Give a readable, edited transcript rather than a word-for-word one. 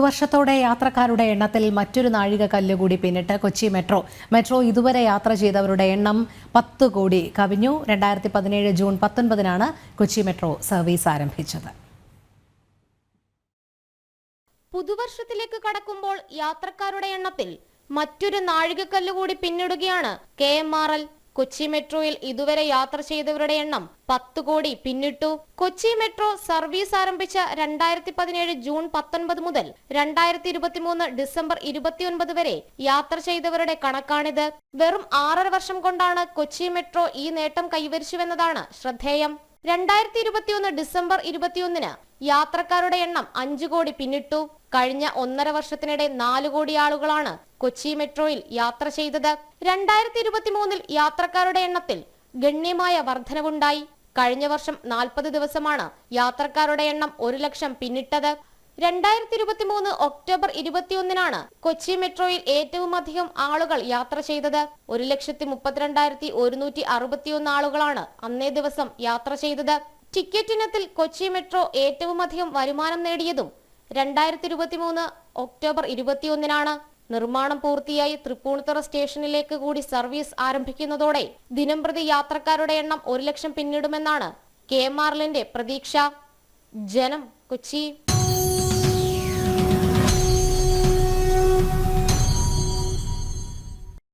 വർഷത്തോടെ യാത്രക്കാരുടെ എണ്ണത്തിൽ മറ്റൊരു നാഴികക്കല്ല് കൂടി പിന്നിട്ട് കൊച്ചി മെട്രോ ഇതുവരെ യാത്ര ചെയ്തവരുടെ എണ്ണം 10 കോടി കവിഞ്ഞു. 2017 ജൂൺ 19 കൊച്ചി മെട്രോ സർവീസ് ആരംഭിച്ചത്. പുതുവർഷത്തിലേക്ക് കടക്കുമ്പോൾ യാത്രക്കാരുടെ എണ്ണത്തിൽ മറ്റൊരു നാഴികക്കല്ല് കൂടി പിന്നിടുകയാണ് KMRL. കൊച്ചി മെട്രോയിൽ ഇതുവരെ യാത്ര ചെയ്തവരുടെ എണ്ണം 10 കോടി പിന്നിട്ടു. കൊച്ചി മെട്രോ സർവീസ് ആരംഭിച്ച 2017 ജൂൺ 19 മുതൽ 2023 ഡിസംബർ 29 വരെ യാത്ര ചെയ്തവരുടെ കണക്കാണിത്. വെറും 6.5 വർഷം കൊണ്ടാണ് കൊച്ചി മെട്രോ ഈ നേട്ടം കൈവരിച്ചുവെന്നതാണ് ശ്രദ്ധേയം. 2021 ഡിസംബർ 21 യാത്രക്കാരുടെ എണ്ണം 5 കോടി പിന്നിട്ടു. കഴിഞ്ഞ 1.5 വർഷത്തിനിടെ 4 കോടി ആളുകളാണ് കൊച്ചി മെട്രോയിൽ യാത്ര ചെയ്തത്. 2023 യാത്രക്കാരുടെ എണ്ണത്തിൽ ഗണ്യമായ വർധനവുണ്ടായി. കഴിഞ്ഞ വർഷം 40 ദിവസമാണ് യാത്രക്കാരുടെ എണ്ണം 1 ലക്ഷം പിന്നിട്ടത്. 2023 ഒക്ടോബർ 21 കൊച്ചി മെട്രോയിൽ ഏറ്റവും അധികം ആളുകൾ യാത്ര ചെയ്തത്. 1,32,161 ആളുകളാണ് അന്നേ ദിവസം യാത്ര ചെയ്തത്. ടിക്കറ്റ് ഇനത്തിൽ കൊച്ചി മെട്രോ ഏറ്റവും അധികം വരുമാനം നേടിയതും 2023 ഒക്ടോബർ 21 നിർമ്മാണം പൂർത്തിയായി തൃപ്പൂണിത്തുറ സ്റ്റേഷനിലേക്ക് കൂടി സർവീസ് ആരംഭിക്കുന്നതോടെ ദിനംപ്രതി യാത്രക്കാരുടെ എണ്ണം 1 ലക്ഷം പിന്നിടുമെന്നാണ് KMRLന്റെ പ്രതീക്ഷ. ജനം, കൊച്ചി.